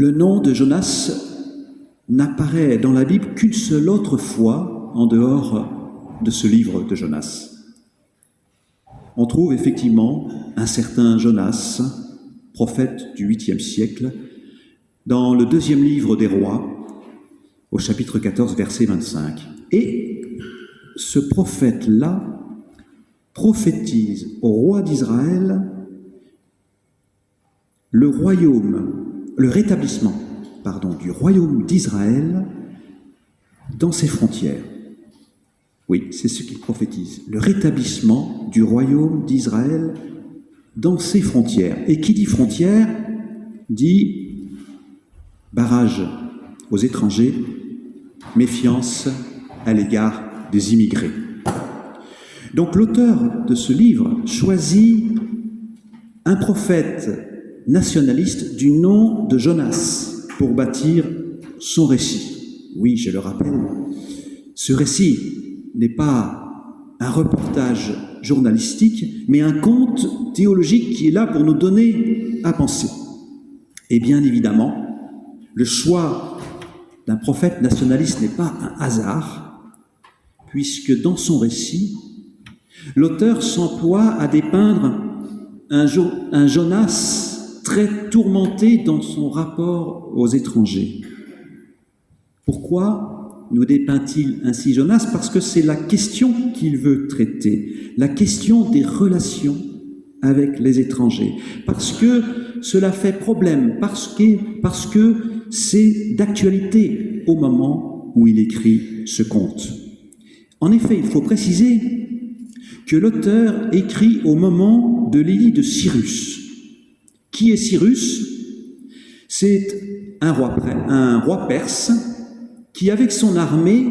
Le nom de Jonas n'apparaît dans la Bible qu'une seule autre fois en dehors de ce livre de Jonas. On trouve effectivement un certain Jonas, prophète du 8e siècle, dans le 2e livre des Rois, au chapitre 14, verset 25. Et ce prophète-là prophétise au roi d'Israël le rétablissement du royaume d'Israël dans ses frontières. Oui, c'est ce qu'il prophétise, le rétablissement du royaume d'Israël dans ses frontières. Et qui dit frontière, dit barrage aux étrangers, méfiance à l'égard des immigrés. Donc l'auteur de ce livre choisit un prophète nationaliste du nom de Jonas pour bâtir son récit. Oui, je le rappelle, ce récit n'est pas un reportage journalistique, mais un conte théologique qui est là pour nous donner à penser. Et bien évidemment, le choix d'un prophète nationaliste n'est pas un hasard, puisque dans son récit, l'auteur s'emploie à dépeindre un Jonas très tourmenté dans son rapport aux étrangers. Pourquoi nous dépeint-il ainsi Jonas ? Parce que c'est la question qu'il veut traiter, la question des relations avec les étrangers, parce que cela fait problème, parce que c'est d'actualité au moment où il écrit ce conte. En effet, il faut préciser que l'auteur écrit au moment de l'édit de Cyrus. Qui est Cyrus ? C'est un roi perse qui, avec son armée,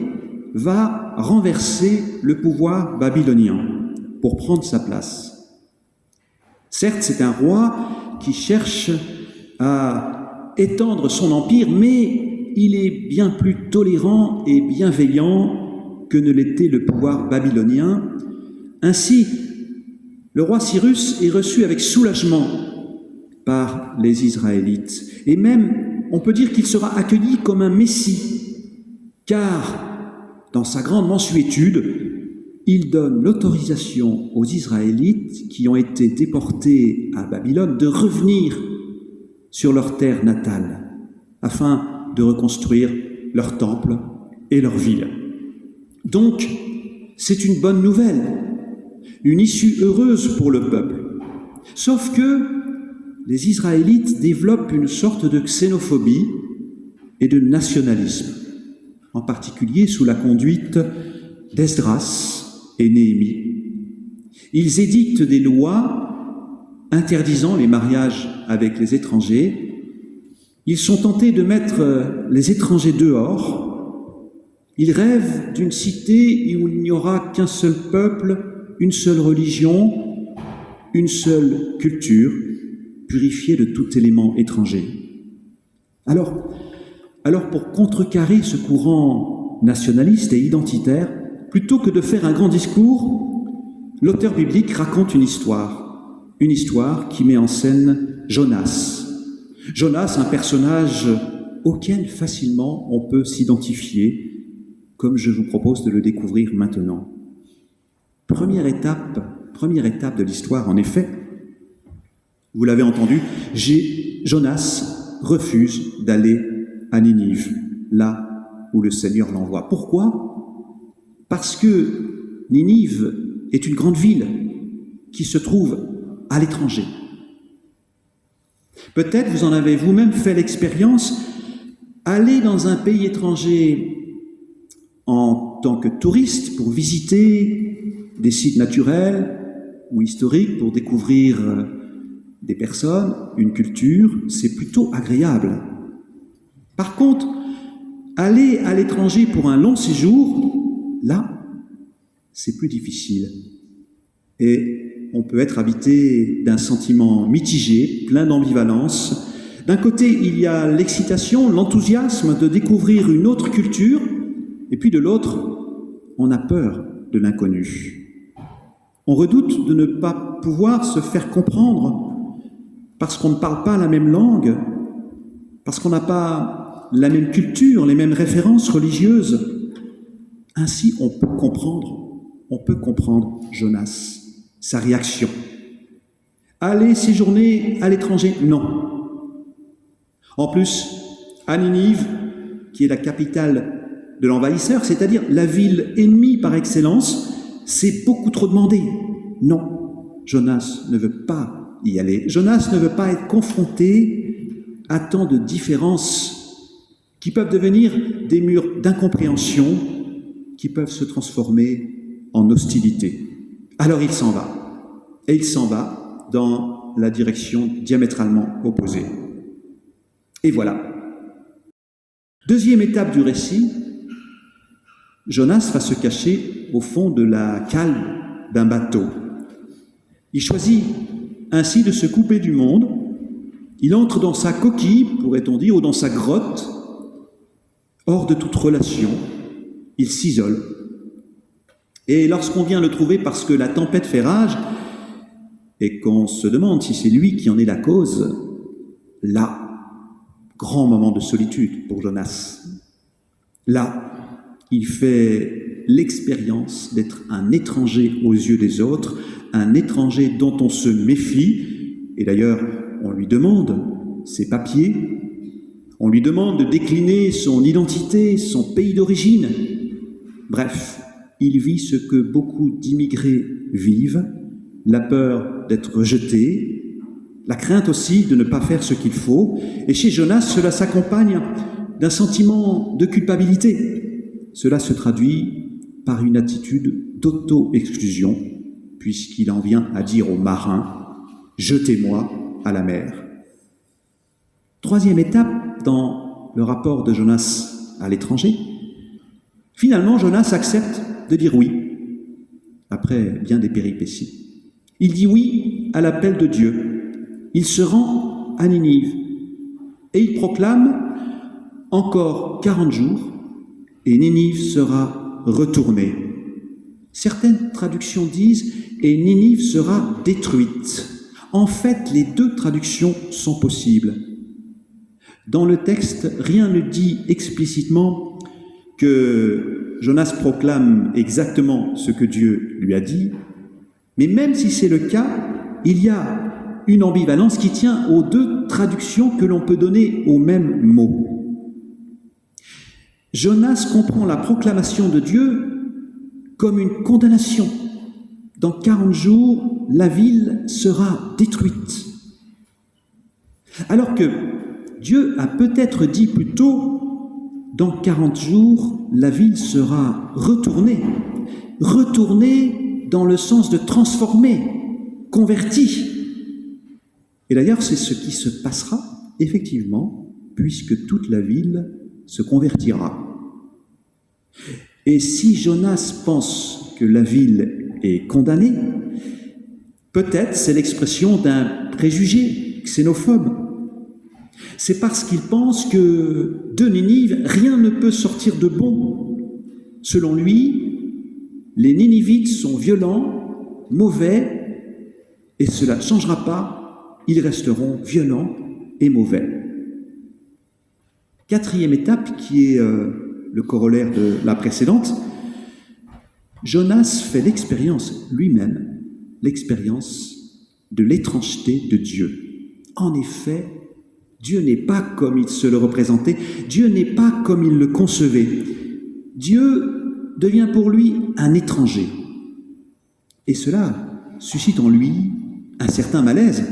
va renverser le pouvoir babylonien pour prendre sa place. Certes, c'est un roi qui cherche à étendre son empire, mais il est bien plus tolérant et bienveillant que ne l'était le pouvoir babylonien. Ainsi, le roi Cyrus est reçu avec soulagement par les Israélites. Et même, on peut dire qu'il sera accueilli comme un Messie, car, dans sa grande mansuétude, il donne l'autorisation aux Israélites qui ont été déportés à Babylone de revenir sur leur terre natale, afin de reconstruire leur temple et leur ville. Donc, c'est une bonne nouvelle, une issue heureuse pour le peuple. Sauf que les Israélites développent une sorte de xénophobie et de nationalisme, en particulier sous la conduite d'Esdras et Néhémie. Ils édictent des lois interdisant les mariages avec les étrangers. Ils sont tentés de mettre les étrangers dehors. Ils rêvent d'une cité où il n'y aura qu'un seul peuple, une seule religion, une seule culture, purifiée de tout élément étranger. Alors pour contrecarrer ce courant nationaliste et identitaire, plutôt que de faire un grand discours, l'auteur biblique raconte une histoire qui met en scène Jonas. Jonas, un personnage auquel facilement on peut s'identifier, comme je vous propose de le découvrir maintenant. Première étape de l'histoire, en effet, vous l'avez entendu, Jonas refuse d'aller à Ninive, là où le Seigneur l'envoie. Pourquoi ? Parce que Ninive est une grande ville qui se trouve à l'étranger. Peut-être vous en avez vous-même fait l'expérience, aller dans un pays étranger en tant que touriste pour visiter des sites naturels ou historiques, pour découvrir des personnes, une culture, c'est plutôt agréable. Par contre, aller à l'étranger pour un long séjour, là, c'est plus difficile. Et on peut être habité d'un sentiment mitigé, plein d'ambivalence. D'un côté, il y a l'excitation, l'enthousiasme de découvrir une autre culture, et puis de l'autre, on a peur de l'inconnu. On redoute de ne pas pouvoir se faire comprendre parce qu'on ne parle pas la même langue, parce qu'on n'a pas la même culture, les mêmes références religieuses. Ainsi, on peut comprendre Jonas, sa réaction. Aller séjourner à l'étranger, non. En plus, à Ninive, qui est la capitale de l'envahisseur, c'est-à-dire la ville ennemie par excellence, c'est beaucoup trop demandé. Non, Jonas ne veut pas y aller. Jonas ne veut pas être confronté à tant de différences qui peuvent devenir des murs d'incompréhension, qui peuvent se transformer en hostilité. Alors il s'en va. Et il s'en va dans la direction diamétralement opposée. Et voilà. Deuxième étape du récit, Jonas va se cacher au fond de la cale d'un bateau. Il choisit ainsi de se couper du monde. Il entre dans sa coquille, pourrait-on dire, ou dans sa grotte, hors de toute relation. Il s'isole. Et lorsqu'on vient le trouver parce que la tempête fait rage, et qu'on se demande si c'est lui qui en est la cause, là, grand moment de solitude pour Jonas. Là, il fait l'expérience d'être un étranger aux yeux des autres, un étranger dont on se méfie, et d'ailleurs, on lui demande ses papiers, on lui demande de décliner son identité, son pays d'origine. Bref, il vit ce que beaucoup d'immigrés vivent, la peur d'être rejeté, la crainte aussi de ne pas faire ce qu'il faut. Et chez Jonas, cela s'accompagne d'un sentiment de culpabilité. Cela se traduit par une attitude d'auto-exclusion, puisqu'il en vient à dire aux marins « Jetez-moi à la mer ». Troisième étape dans le rapport de Jonas à l'étranger. Finalement, Jonas accepte de dire oui, après bien des péripéties. Il dit oui à l'appel de Dieu. Il se rend à Ninive et il proclame « Encore 40 jours et Ninive sera retournée ». Certaines traductions disent « Et Ninive sera détruite ». En fait, les deux traductions sont possibles. Dans le texte, rien ne dit explicitement que Jonas proclame exactement ce que Dieu lui a dit, mais même si c'est le cas, il y a une ambivalence qui tient aux deux traductions que l'on peut donner au même mot. Jonas comprend la proclamation de Dieu comme une condamnation. Dans 40 jours, la ville sera détruite. Alors que Dieu a peut-être dit plutôt, dans 40 jours, la ville sera retournée. Retournée dans le sens de transformer, convertie. Et d'ailleurs, c'est ce qui se passera, effectivement, puisque toute la ville se convertira. Et si Jonas pense que la ville est condamnée, peut-être c'est l'expression d'un préjugé xénophobe. C'est parce qu'il pense que de Ninive, rien ne peut sortir de bon. Selon lui, les Ninivites sont violents, mauvais, et cela ne changera pas. Ils resteront violents et mauvais. Quatrième étape, qui est le corollaire de la précédente, Jonas fait l'expérience lui-même, l'expérience de l'étrangeté de Dieu. En effet, Dieu n'est pas comme il se le représentait, Dieu n'est pas comme il le concevait. Dieu devient pour lui un étranger. Et cela suscite en lui un certain malaise.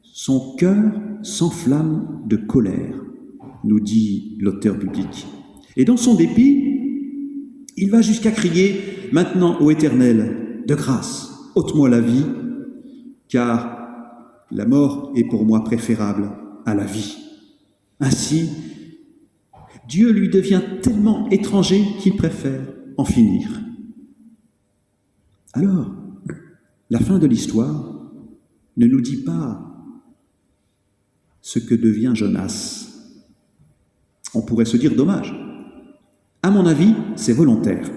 Son cœur s'enflamme de colère, nous dit l'auteur biblique. Et dans son dépit, il va jusqu'à crier « Maintenant, ô Éternel, de grâce, ôte-moi la vie, car la mort est pour moi préférable à la vie. » Ainsi, Dieu lui devient tellement étranger qu'il préfère en finir. Alors, la fin de l'histoire ne nous dit pas ce que devient Jonas. On pourrait se dire dommage. À mon avis, c'est volontaire.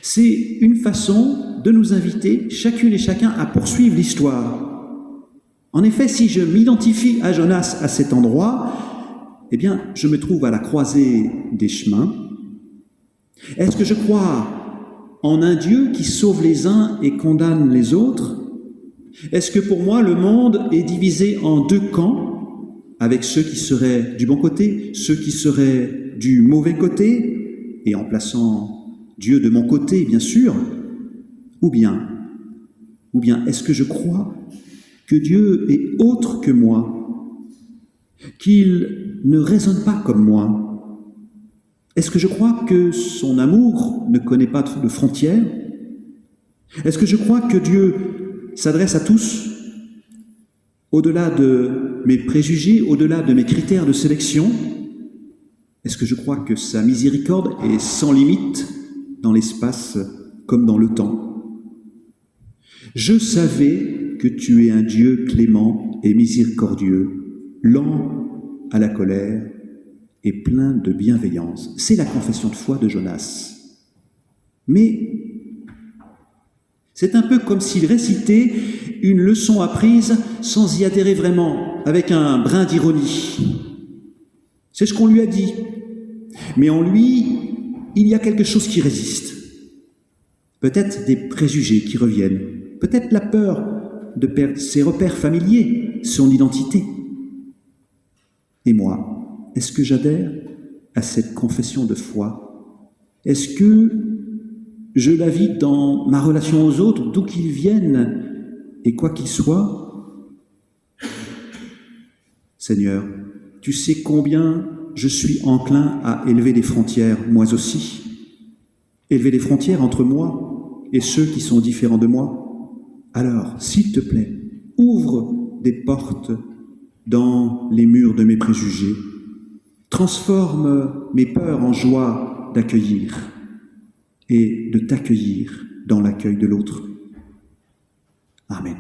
C'est une façon de nous inviter, chacune et chacun, à poursuivre l'histoire En effet, si je m'identifie à Jonas à cet endroit, eh bien, je me trouve à la croisée des chemins. Est-ce que je crois en un Dieu qui sauve les uns et condamne les autres? Est-ce que pour moi, le monde est divisé en deux camps, avec ceux qui seraient du bon côté, ceux qui seraient du mauvais côté, et en plaçant Dieu de mon côté, bien sûr, ou bien est-ce que je crois que Dieu est autre que moi, qu'il ne raisonne pas comme moi? Est-ce que je crois que son amour ne connaît pas de frontières? Est-ce que je crois que Dieu s'adresse à tous, au-delà de mes préjugés, au-delà de mes critères de sélection? Est-ce que je crois que sa miséricorde est sans limite dans l'espace comme dans le temps? Je savais que tu es un Dieu clément et miséricordieux, lent à la colère et plein de bienveillance. C'est la confession de foi de Jonas. Mais c'est un peu comme s'il récitait une leçon apprise sans y adhérer vraiment, avec un brin d'ironie. C'est ce qu'on lui a dit. Mais en lui, il y a quelque chose qui résiste. Peut-être des préjugés qui reviennent. Peut-être la peur de perdre ses repères familiers, son identité. Et moi, est-ce que j'adhère à cette confession de foi? Est-ce que je la vis dans ma relation aux autres, d'où qu'ils viennent et quoi qu'ils soient? Seigneur, tu sais combien je suis enclin à élever des frontières, moi aussi. Élever des frontières entre moi et ceux qui sont différents de moi. Alors, s'il te plaît, ouvre des portes dans les murs de mes préjugés. Transforme mes peurs en joie d'accueillir et de t'accueillir dans l'accueil de l'autre. Amen.